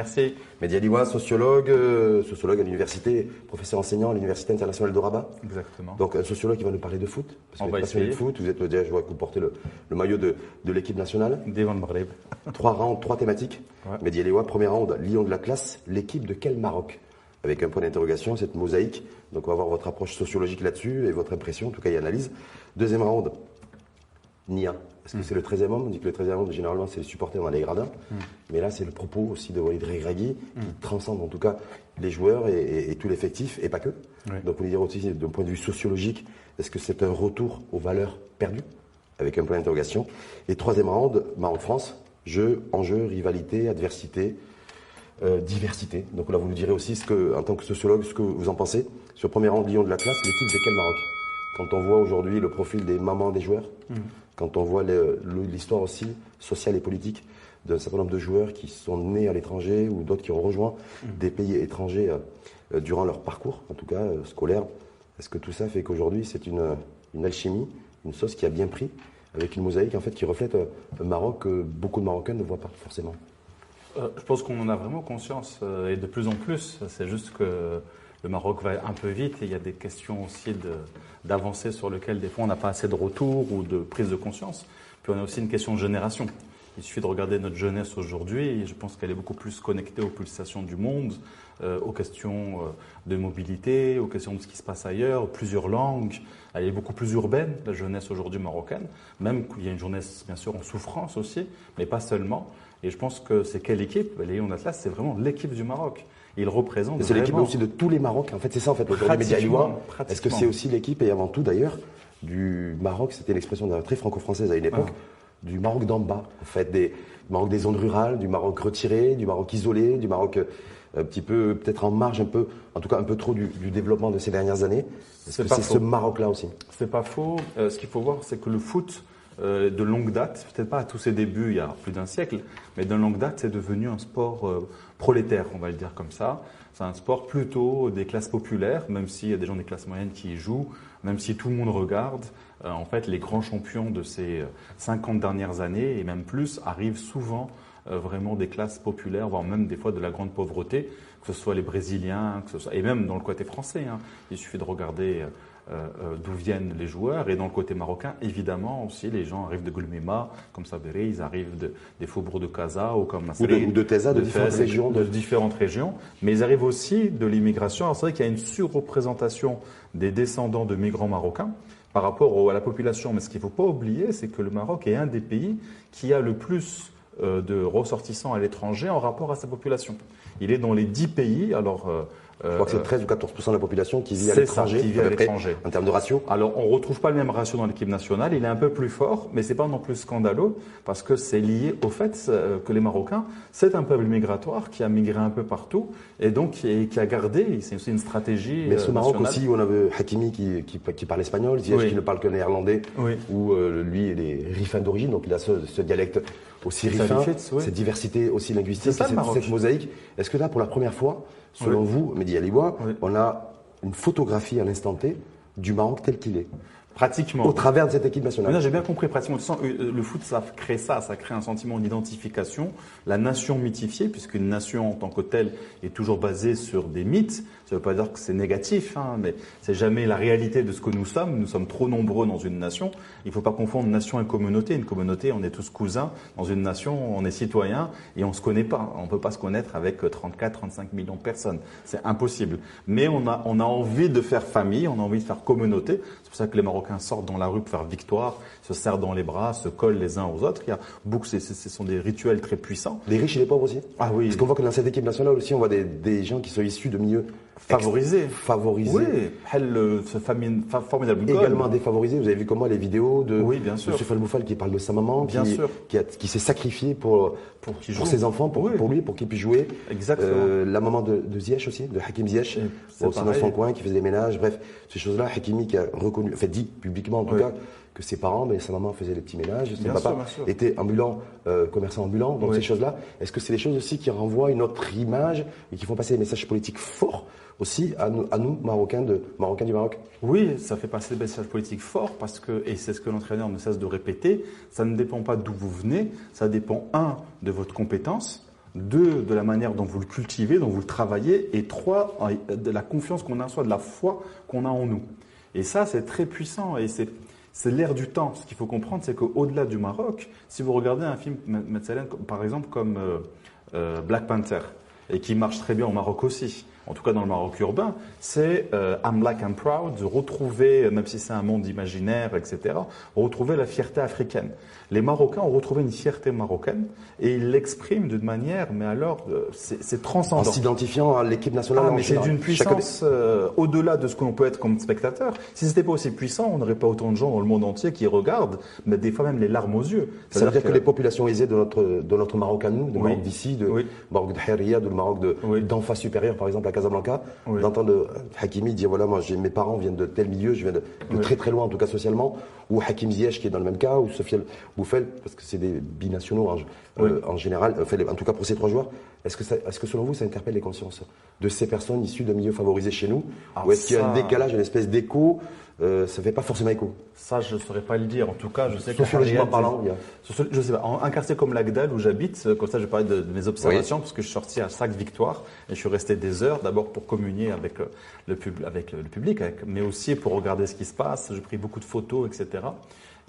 Merci. Mehdi Aliwa, sociologue à l'université, professeur enseignant à l'Université internationale de Rabat. Exactement. Donc un sociologue qui va nous parler de foot. Parce que vous êtes passionné de foot, vous êtes déjà, je vois que vous portez le maillot de l'équipe nationale. Devant le Maghreb. 3 rounds, 3 thématiques. Ouais. Mehdi Aliwa, premier round, Lion de la classe, l'équipe de quel Maroc? Avec un point d'interrogation, cette mosaïque. Donc on va voir votre approche sociologique là-dessus et votre impression, en tout cas il analyse. Deuxième round, Nia. Est-ce que c'est le 13e homme? On dit que le 13e homme, généralement, c'est les supporters dans les gradins. Mais là, c'est le propos aussi de Walid Regragui qui transcende en tout cas les joueurs et tout l'effectif, et pas que. Oui. Donc on peut dire aussi, d'un point de vue sociologique, est-ce que c'est un retour aux valeurs perdues? Avec un point d'interrogation. Et troisième round, Maroc-France, jeu, enjeu, rivalité, adversité, diversité. Donc là, vous nous direz aussi, en tant que sociologue, ce que vous en pensez. Sur le premier round, Lion de la classe, l'équipe de quel Maroc? Quand on voit aujourd'hui le profil des mamans des joueurs, quand on voit l'histoire aussi sociale et politique d'un certain nombre de joueurs qui sont nés à l'étranger ou d'autres qui ont rejoint des pays étrangers durant leur parcours, en tout cas scolaire, est-ce que tout ça fait qu'aujourd'hui c'est une alchimie, une sauce qui a bien pris, avec une mosaïque en fait qui reflète un Maroc que beaucoup de Marocains ne voient pas forcément? Je pense qu'on en a vraiment conscience et de plus en plus. C'est juste que le Maroc va un peu vite et il y a des questions aussi d'avancées sur lesquelles des fois on n'a pas assez de retour ou de prise de conscience. Puis on a aussi une question de génération. Il suffit de regarder notre jeunesse aujourd'hui et je pense qu'elle est beaucoup plus connectée aux pulsations du monde, aux questions de mobilité, aux questions de ce qui se passe ailleurs, plusieurs langues. Elle est beaucoup plus urbaine, la jeunesse aujourd'hui marocaine, même qu'il y a une jeunesse bien sûr en souffrance aussi, mais pas seulement. Et je pense que c'est quelle équipe? Les Lions d'Atlas, c'est vraiment l'équipe du Maroc. Il représente. C'est l'équipe aussi de tous les Marocs. En fait, c'est ça en fait. Le Mehdi Aliwa. Est-ce que c'est aussi l'équipe et avant tout d'ailleurs du Maroc? C'était l'expression très franco-française à une époque. Du Maroc d'en bas, en fait, du Maroc des zones rurales, du Maroc retiré, du Maroc isolé, du Maroc un petit peu peut-être en marge, en tout cas un peu trop du développement de ces dernières années. Est-ce que c'est ce Maroc-là aussi? C'est pas faux. Ce qu'il faut voir, c'est que le foot de longue date, peut-être pas à tous ses débuts il y a plus d'un siècle, mais de longue date, c'est devenu un sport prolétaire, on va le dire comme ça. C'est un sport plutôt des classes populaires, même s'il y a des gens des classes moyennes qui y jouent, même si tout le monde regarde. En fait, les grands champions de ces 50 dernières années, et même plus, arrivent souvent vraiment des classes populaires, voire même des fois de la grande pauvreté, que ce soit les Brésiliens, et même dans le côté français. Il suffit de regarder d'où viennent les joueurs. Et dans le côté marocain, évidemment, aussi, les gens arrivent de Goulmema, comme Sabéré, ils arrivent des faubourgs de Casa, ou comme ou de Teza, de différentes régions. De différentes régions. Mais ils arrivent aussi de l'immigration. Alors c'est vrai qu'il y a une surreprésentation des descendants de migrants marocains par rapport à la population. Mais ce qu'il ne faut pas oublier, c'est que le Maroc est un des pays qui a le plus de ressortissants à l'étranger en rapport à sa population. Il est dans les 10 pays. Alors, je crois que c'est 13 ou 14% de la population qui vit à l'étranger. En termes de ratio. Alors, on ne retrouve pas le même ratio dans l'équipe nationale. Il est un peu plus fort, mais ce n'est pas non plus scandaleux parce que c'est lié au fait que les Marocains, c'est un peuple migratoire qui a migré un peu partout et donc qui a gardé. C'est aussi une stratégie. Mais ce Maroc aussi, où on avait Hakimi qui parle espagnol, Ziyech qui ne parle que néerlandais, où lui, il est rifin d'origine, donc il a ce dialecte aussi rifin, cette diversité aussi linguistique, cette mosaïque. Est-ce que là, pour la première fois, selon vous, Mehdi Aliwa, on a une photographie à l'instant T du Maroc tel qu'il est? Pratiquement. Au travers de cette équipe nationale. J'ai bien compris, pratiquement. Le foot, ça crée un sentiment d'identification. La nation mythifiée, puisqu'une nation en tant que telle est toujours basée sur des mythes. Ça ne veut pas dire que c'est négatif, mais c'est jamais la réalité de ce que nous sommes. Nous sommes trop nombreux dans une nation. Il ne faut pas confondre nation et communauté. Une communauté, on est tous cousins. Dans une nation, on est citoyens et on ne se connaît pas. On ne peut pas se connaître avec 34-35 millions de personnes. C'est impossible. Mais on a envie de faire famille, on a envie de faire communauté. C'est pour ça que les Marocains sortent dans la rue pour faire victoire, se serrent dans les bras, se collent les uns aux autres. Il y a beaucoup, ce sont des rituels très puissants. Les riches et les pauvres aussi. Ah oui. Parce qu'on voit que dans cette équipe nationale aussi, on voit des gens qui sont issus de milieux favorisés. Favorisés. Oui. Ce formidable goal. Également défavorisés. Vous avez vu comment les vidéos de Youssouf El Boufal qui parle de sa maman, qui s'est sacrifiée pour ses enfants, pour lui, pour qu'il puisse jouer. Exactement. La maman de Ziyech aussi, de Hakim Ziyech, aussi dans son coin, qui faisait des ménages. Bref, ces choses-là, Hakimi qui a reconnu, dit publiquement en tout cas, que ses parents, sa maman faisait les petits ménages, son papa était ambulant, commerçant ambulant. Donc ces choses-là, est-ce que c'est des choses aussi qui renvoient une autre image et qui font passer des messages politiques forts aussi à nous Marocains du Maroc? Oui, ça fait passer des messages politiques forts parce que, et c'est ce que l'entraîneur ne cesse de répéter, ça ne dépend pas d'où vous venez, ça dépend, de votre compétence, 2, de la manière dont vous le cultivez, dont vous le travaillez, et 3, de la confiance qu'on a en soi, de la foi qu'on a en nous. Et ça, c'est très puissant et c'est l'ère du temps. Ce qu'il faut comprendre, c'est qu'au-delà du Maroc, si vous regardez un film, par exemple, comme Black Panther, et qui marche très bien au Maroc aussi, en tout cas dans le Maroc urbain, c'est I'm Black and Proud, de retrouver, même si c'est un monde imaginaire, etc., retrouver la fierté africaine. Les Marocains ont retrouvé une fierté marocaine et ils l'expriment d'une manière, mais alors, c'est transcendant. En s'identifiant à l'équipe nationale. Mais c'est d'une puissance au-delà de ce que l'on peut être comme spectateur. Si c'était pas aussi puissant, on n'aurait pas autant de gens dans le monde entier qui regardent, mais des fois même les larmes aux yeux. Ça veut dire que les populations aisées de notre Maroc à nous, de Maroc d'ici, de Maroc de Haria, de Maroc d'Enfa supérieur, par exemple, à Casablanca, d'entendre Hakimi dire voilà, moi mes parents viennent de tel milieu, je viens de très très loin, en tout cas socialement, ou Hakim Ziyech qui est dans le même cas, ou Sofiane Boufel, parce que c'est des binationaux en général, en tout cas pour ces 3 joueurs. Est-ce que selon vous, ça interpelle les consciences de ces personnes issues de milieux favorisés chez nous? Ou est-ce qu'il y a un décalage, une espèce d'écho? Ça ne fait pas forcément écho. Ça, je ne saurais pas le dire. En tout cas, je sais que sociologiquement parlant, je sais pas. Un quartier comme l'Agdal où j'habite, comme ça, je parlais de mes observations, parce que je suis sorti à Sac Victoire et je suis resté des heures, d'abord pour communier avec le public, mais aussi pour regarder ce qui se passe. J'ai pris beaucoup de photos, etc.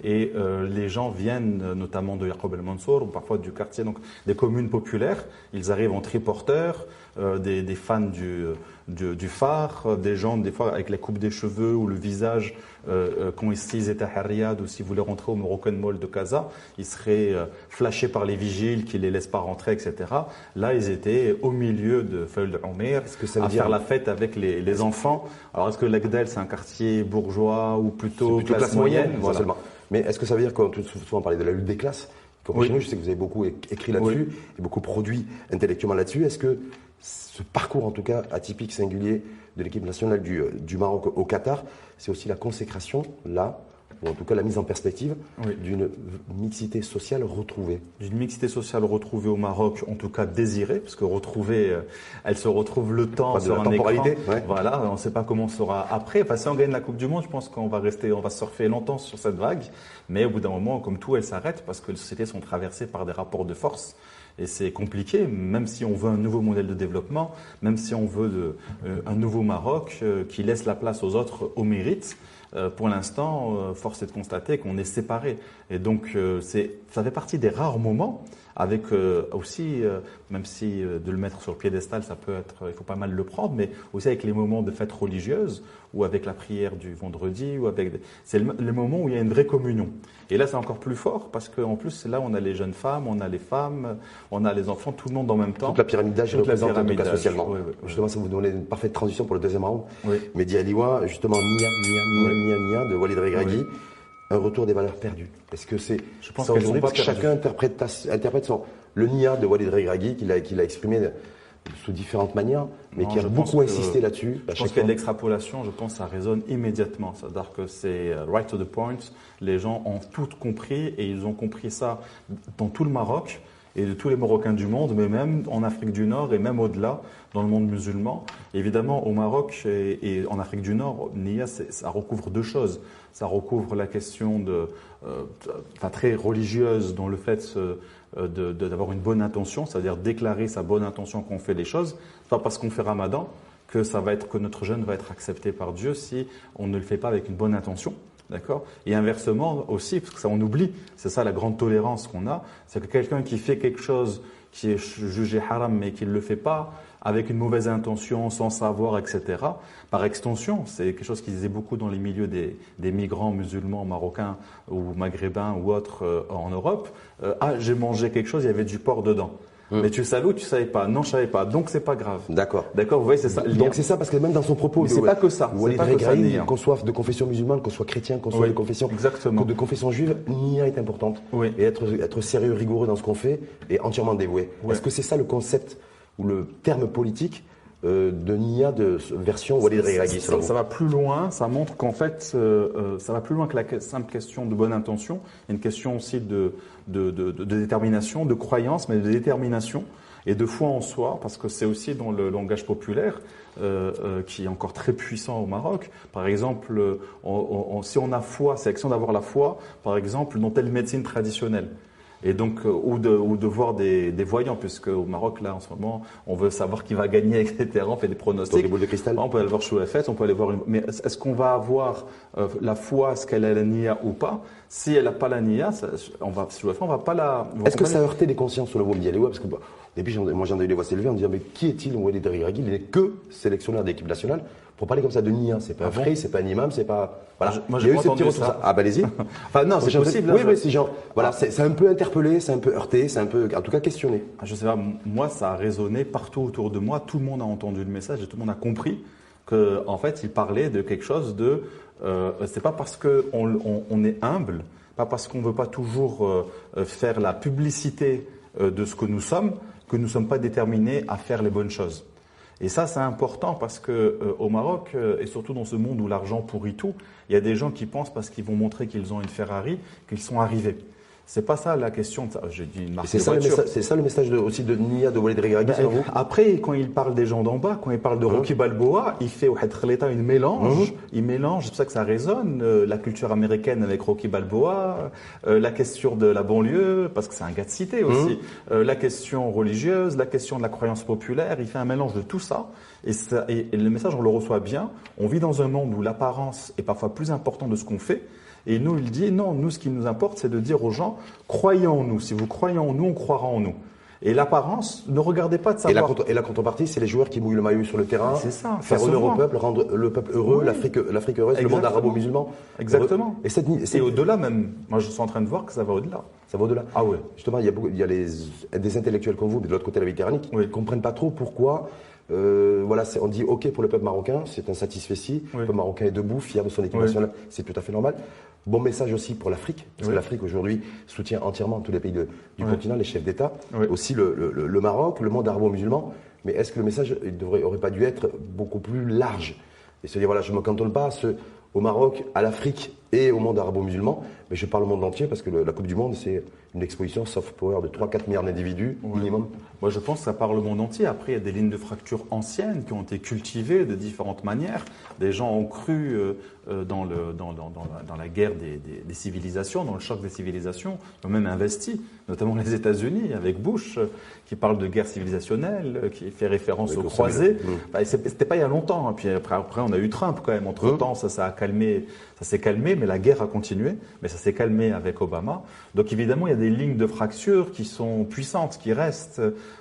Et les gens viennent notamment de Yaqub El Mansour ou parfois du quartier, donc des communes populaires. Ils arrivent en triporteurs, des fans du phare, des gens des fois avec la coupe des cheveux ou le visage quand s'ils étaient à Riyad ou s'ils voulaient rentrer au Moroccan Mall de Casa, ils seraient flashés par les vigiles qui les laissent pas rentrer, etc. Là, ils étaient au milieu de Feuil de Omer à faire la fête avec les enfants. Alors, est-ce que l'Agdal, c'est un quartier bourgeois ou plutôt classe moyenne? Voilà. Mais est-ce que ça veut dire qu'on souvent parler de la lutte des classes? Chez nous, je sais que vous avez beaucoup écrit là-dessus et beaucoup produit intellectuellement là-dessus. Est-ce que ce parcours, en tout cas atypique, singulier, de l'équipe nationale du Maroc au Qatar, c'est aussi la consécration, là, ou en tout cas la mise en perspective d'une mixité sociale retrouvée? D'une mixité sociale retrouvée au Maroc, en tout cas désirée, parce que retrouvée, elle se retrouve le temps sur un écran. Voilà, on ne sait pas comment ça sera après. Enfin, si on gagne la Coupe du Monde, je pense qu'on va surfer longtemps sur cette vague, mais au bout d'un moment, comme tout, elle s'arrête parce que les sociétés sont traversées par des rapports de force. Et c'est compliqué, même si on veut un nouveau modèle de développement, même si on veut un nouveau Maroc qui laisse la place aux autres au mérite. Pour l'instant, force est de constater qu'on est séparés. Et donc, ça fait partie des rares moments, avec aussi, même si de le mettre sur le piédestal, ça peut être, il faut pas mal le prendre, mais aussi avec les moments de fête religieuse, ou avec la prière du vendredi, c'est le moment où il y a une vraie communion. Et là, c'est encore plus fort, parce qu'en plus, là, on a les jeunes femmes, on a les femmes, on a les enfants, tout le monde en même temps. Toute la pyramide d'âge est représentée, en tout cas socialement. Justement, ça vous donne une parfaite transition pour le deuxième round. Mehdi Aliwa, justement, Nia de Walid Regragui. Un retour des valeurs perdues. Est-ce que c'est Je pense aujourd'hui parce que chacun interprète le Nia de Walid Regragui qu'il a exprimé sous différentes manières, mais qui a beaucoup insisté là-dessus. Je pense qu'il y a de l'extrapolation, je pense que ça résonne immédiatement. C'est-à-dire que c'est right to the point. Les gens ont tout compris et ils ont compris ça dans tout le Maroc et de tous les Marocains du monde, mais même en Afrique du Nord et même au-delà, dans le monde musulman. Évidemment, au Maroc et en Afrique du Nord, Nia, ça recouvre 2 choses. Ça recouvre la question très religieuse dans le fait d'avoir une bonne intention, c'est-à-dire déclarer sa bonne intention qu'on fait les choses. Pas parce qu'on fait Ramadan que notre jeûne va être accepté par Dieu si on ne le fait pas avec une bonne intention. D'accord? Et inversement aussi, parce que ça on oublie, c'est ça la grande tolérance qu'on a, c'est que quelqu'un qui fait quelque chose qui est jugé haram mais qui ne le fait pas avec une mauvaise intention, sans savoir, etc. Par extension, c'est quelque chose qui disait beaucoup dans les milieux des migrants musulmans, marocains ou maghrébins ou autres en Europe. J'ai mangé quelque chose, il y avait du porc dedans. Mais tu savais ou tu savais pas? Non, je savais pas. Donc c'est pas grave. D'accord. D'accord. Vous voyez, c'est ça. Donc c'est ça parce que même dans son propos, c'est pas que ça. Walid Regragui, qu'on soit de confession musulmane, qu'on soit chrétien, qu'on soit de confession juive, Nia est importante. Et être sérieux, rigoureux dans ce qu'on fait et entièrement dévoué. Est-ce que c'est ça le concept ou le terme politique de Nia de version Walid Regragui? Ça va plus loin. Ça montre qu'en fait, ça va plus loin que la simple question de bonne intention. Il y a une question aussi de détermination, de croyance, mais de détermination et de foi en soi, parce que c'est aussi dans le langage populaire qui est encore très puissant au Maroc. Par exemple, si on a foi, c'est l'action d'avoir la foi, par exemple, dans telle médecine traditionnelle. Et donc, ou de voir des voyants, puisque au Maroc, là, en ce moment, on veut savoir qui va gagner, etc. On fait des pronostics. Donc, les boules de cristal. On peut aller voir Chouafet, on peut aller voir mais est-ce qu'on va avoir la foi, est-ce qu'elle a la nia ou pas? Si elle n'a pas la nia, on va pas la. Est-ce que ça a heurté les consciences sur le Wadi Aliwa? Parce que au début, moi j'en ai eu les voix s'élever en disant mais qui est-il Walid Regragui? Il n'est que sélectionneur d'équipe nationale. Pour parler comme ça de nia, c'est pas un frère, c'est pas un imam, c'est pas. Voilà. Moi, il y a eu pas ce petit entendu retour ça. Ah bah allez-y. Enfin non, c'est possible. Oui, c'est genre. Voilà, c'est un peu interpellé, c'est un peu heurté, c'est un peu, en tout cas questionné. Je sais pas. Moi, ça a résonné partout autour de moi. Tout le monde a entendu le message et tout le monde a compris que, en fait, il parlait de quelque chose de. C'est pas parce que on est humble, pas parce qu'on veut pas toujours faire la publicité de ce que nous sommes sommes pas déterminés à faire les bonnes choses. Et ça, c'est important parce que au Maroc, et surtout dans ce monde où l'argent pourrit tout, il y a des gens qui pensent parce qu'ils vont montrer qu'ils ont une Ferrari, qu'ils sont arrivés. C'est pas ça la question. J'ai dit une marque de voiture. C'est ça le message aussi de Nia de Walid Regragui, selon vous? Après, quand il parle des gens d'en bas, quand il parle de Rocky Balboa, il fait une mélange. Il mélange, c'est pour ça que ça résonne, la culture américaine avec Rocky Balboa, la question de la banlieue, parce que c'est un gars de cité aussi, la question religieuse, la question de la croyance populaire. Il fait un mélange de tout ça. Et le message, on le reçoit bien. On vit dans un monde où l'apparence est parfois plus importante de ce qu'on fait. Et nous, il dit, non, nous, ce qui nous importe, c'est de dire aux gens, croyez en nous. Si vous croyez en nous, on croira en nous. Et l'apparence, ne regardez pas de savoir. Et la contrepartie, c'est les joueurs qui mouillent le maillot sur le terrain. C'est ça. Faire honneur au peuple, rendre le peuple heureux, l'Afrique heureuse, exactement. Le monde arabo-musulman. Exactement. Et et au-delà même. Moi, je suis en train de voir que ça va au-delà. Ça va au-delà. Ah oui. Justement, il y a des intellectuels comme vous, mais de l'autre côté de la Méditerranée, qui ne comprennent pas trop pourquoi. Voilà, on dit OK pour le peuple marocain, c'est un satisfait. Le peuple marocain est debout, fier de son équipe nationale, c'est tout à fait normal. Bon message aussi pour l'Afrique, parce que l'Afrique aujourd'hui soutient entièrement tous les pays du continent, les chefs d'État, aussi le Maroc, le monde arabo-musulman. Mais est-ce que le message aurait pas dû être beaucoup plus large? Et se dire, voilà, je ne me cantonne pas au Maroc, à l'Afrique et au monde arabo-musulman, mais je parle au monde entier parce que la Coupe du Monde, c'est une exposition soft power de 3-4 milliards d'individus minimum. Moi, je pense que ça parle le monde entier. Après, il y a des lignes de fracture anciennes qui ont été cultivées de différentes manières. Des gens ont cru dans la guerre des civilisations, dans le choc des civilisations, ont même investi, notamment les États-Unis, avec Bush, qui parle de guerre civilisationnelle, qui fait référence aux croisés. C'était pas il y a longtemps. Hein. Puis après, on a eu Trump quand même. Entre-temps, ça s'est calmé, mais la guerre a continué. Mais ça s'est calmé avec Obama. Donc évidemment, il y a des lignes de fracture qui sont puissantes, qui restent.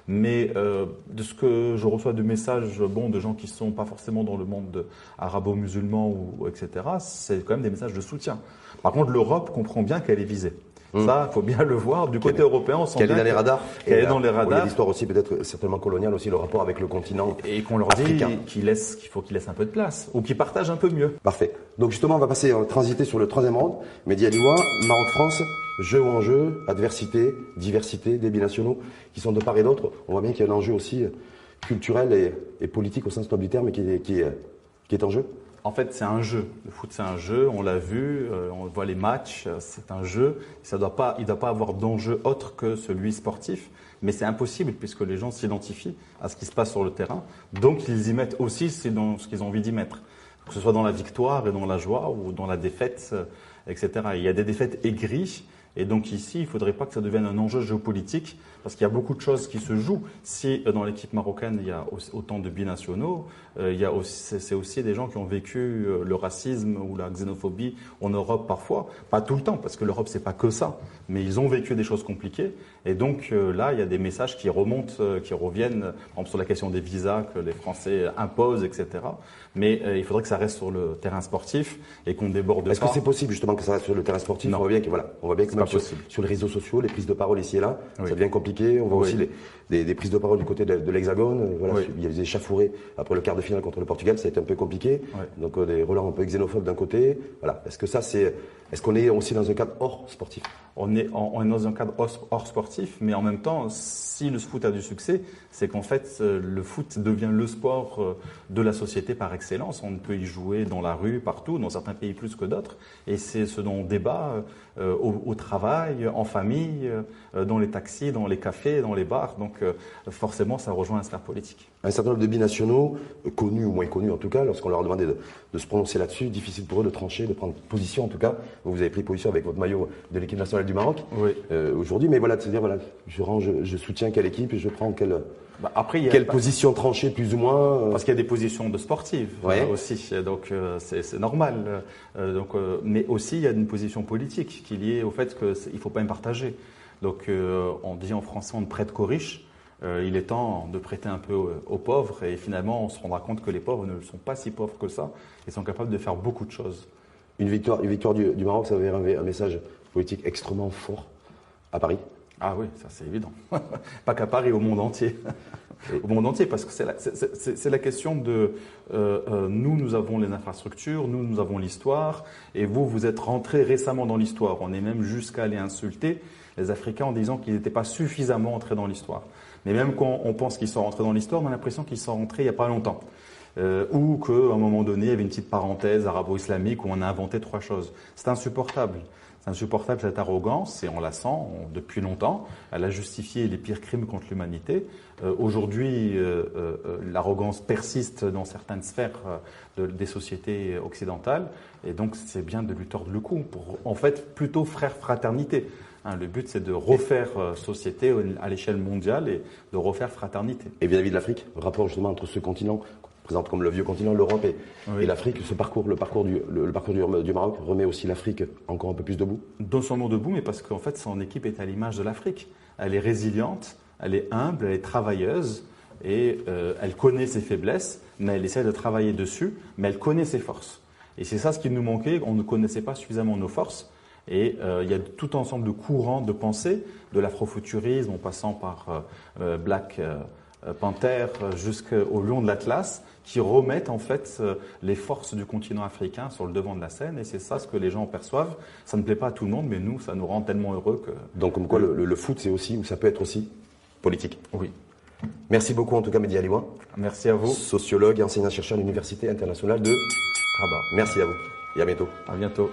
Mais de ce que je reçois de messages de gens qui ne sont pas forcément dans le monde arabo-musulman, etc., c'est quand même des messages de soutien. Par contre, l'Europe comprend bien qu'elle est visée. Ça, il faut bien le voir. Du côté européen, on sent qu'elle est dans les radars. Qu'elle est dans les radars. Il y a l'histoire aussi, peut-être certainement coloniale, aussi le rapport avec le continent et qu'on leur dit qu'il faut qu'ils laissent un peu de place ou qu'ils partagent un peu mieux. Parfait. Donc justement, on va transiter sur le troisième round. Mehdi Aliwa, Maroc-France, jeu ou enjeu, adversité, diversité des binationaux qui sont de part et d'autre. On voit bien qu'il y a un enjeu aussi culturel et politique au sens noble du terme qui est en jeu. En fait, c'est un jeu. Le foot, c'est un jeu. On l'a vu, on voit les matchs. C'est un jeu. Il ne doit pas avoir d'enjeu autre que celui sportif. Mais c'est impossible puisque les gens s'identifient à ce qui se passe sur le terrain. Donc, ils y mettent aussi ce qu'ils ont envie d'y mettre. Que ce soit dans la victoire et dans la joie ou dans la défaite, etc. Il y a des défaites aigries. Et donc ici, il ne faudrait pas que ça devienne un enjeu géopolitique, parce qu'il y a beaucoup de choses qui se jouent. Si dans l'équipe marocaine, il y a autant de binationaux, c'est aussi des gens qui ont vécu le racisme ou la xénophobie en Europe parfois. Pas tout le temps, parce que l'Europe, c'est pas que ça. Mais ils ont vécu des choses compliquées. Et donc là, il y a des messages qui remontent, qui reviennent, par exemple sur la question des visas que les Français imposent, etc. Mais il faudrait que ça reste sur le terrain sportif et qu'on déborde pas. Est-ce que c'est possible justement que ça reste sur le terrain sportif? Non. On voit bien que même sur les réseaux sociaux, les prises de parole ici et là, ça devient compliqué. On voit aussi des prises de parole du côté de l'Hexagone. Il y a des échauffourées après le quart de finale contre le Portugal, ça a été un peu compliqué. Donc des relents un peu xénophobes d'un côté. Voilà. Est-ce qu'on est aussi dans un cadre hors sportif? On est dans un cadre hors sportif, mais en même temps, si le foot a du succès, c'est qu'en fait, le foot devient le sport de la société par excellence. On peut y jouer dans la rue, partout, dans certains pays plus que d'autres. Et c'est ce dont on débat au travail, en famille, dans les taxis, dans les cafés, dans les bars. Donc forcément, ça rejoint la sphère politique. Un certain nombre de binationaux, connus ou moins connus en tout cas, lorsqu'on leur demandait de se prononcer là-dessus, difficile pour eux de trancher, de prendre position en tout cas. Vous avez pris position avec votre maillot de l'équipe nationale du Maroc Oui. aujourd'hui, mais voilà, de se dire, voilà, je soutiens quelle équipe et je prends quelle Après, il y a position tranchée plus ou moins. Parce qu'il y a des positions de sportifs aussi, donc c'est normal. Mais aussi, il y a une position politique qui est liée au fait qu'il ne faut pas me partager. Donc on dit en français, on ne prête qu'aux riches. Il est temps de prêter un peu aux pauvres et finalement on se rendra compte que les pauvres ne sont pas si pauvres que ça et sont capables de faire beaucoup de choses. Une victoire du Maroc, ça veut dire un message politique extrêmement fort à Paris. Ah oui, ça c'est évident. Pas qu'à Paris, au monde entier. Au monde entier, parce que c'est la question de nous avons les infrastructures, nous avons l'histoire, et vous êtes rentrés récemment dans l'histoire. On est même jusqu'à aller insulter les Africains en disant qu'ils n'étaient pas suffisamment entrés dans l'histoire. Mais même quand on pense qu'ils sont rentrés dans l'histoire, on a l'impression qu'ils sont rentrés il n'y a pas longtemps. Ou qu'à un moment donné, il y avait une petite parenthèse arabo-islamique où on a inventé 3 choses. C'est insupportable. C'est insupportable cette arrogance et on la sent depuis longtemps. Elle a justifié les pires crimes contre l'humanité. Aujourd'hui, l'arrogance persiste dans certaines sphères des sociétés occidentales et donc c'est bien de lui tordre le cou pour en fait plutôt fraternité. Le but, c'est de refaire société à l'échelle mondiale et de refaire fraternité. Et vis-à-vis de l'Afrique, le rapport justement entre ce continent, qu'on présente comme le vieux continent, l'Europe et l'Afrique, le parcours du Maroc remet aussi l'Afrique encore un peu plus debout. Non seulement debout, mais parce qu'en fait, son équipe est à l'image de l'Afrique. Elle est résiliente, elle est humble, elle est travailleuse et elle connaît ses faiblesses, mais elle essaie de travailler dessus, mais elle connaît ses forces. Et c'est ça ce qui nous manquait, on ne connaissait pas suffisamment nos forces. Et il y a tout ensemble de courants de pensée, de l'afrofuturisme en passant par Black Panther jusqu'au Lion de l'Atlas, qui remettent en fait les forces du continent africain sur le devant de la scène. Et c'est ça ce que les gens perçoivent. Ça ne plaît pas à tout le monde, mais nous, ça nous rend tellement heureux que... Donc comme quoi le foot, c'est aussi, ou ça peut être aussi, politique. Oui. Merci beaucoup en tout cas, Mehdi Aliwa. Merci à vous. Sociologue et enseignant-chercheur à l'Université internationale de Rabat. Merci à vous et à bientôt. À bientôt.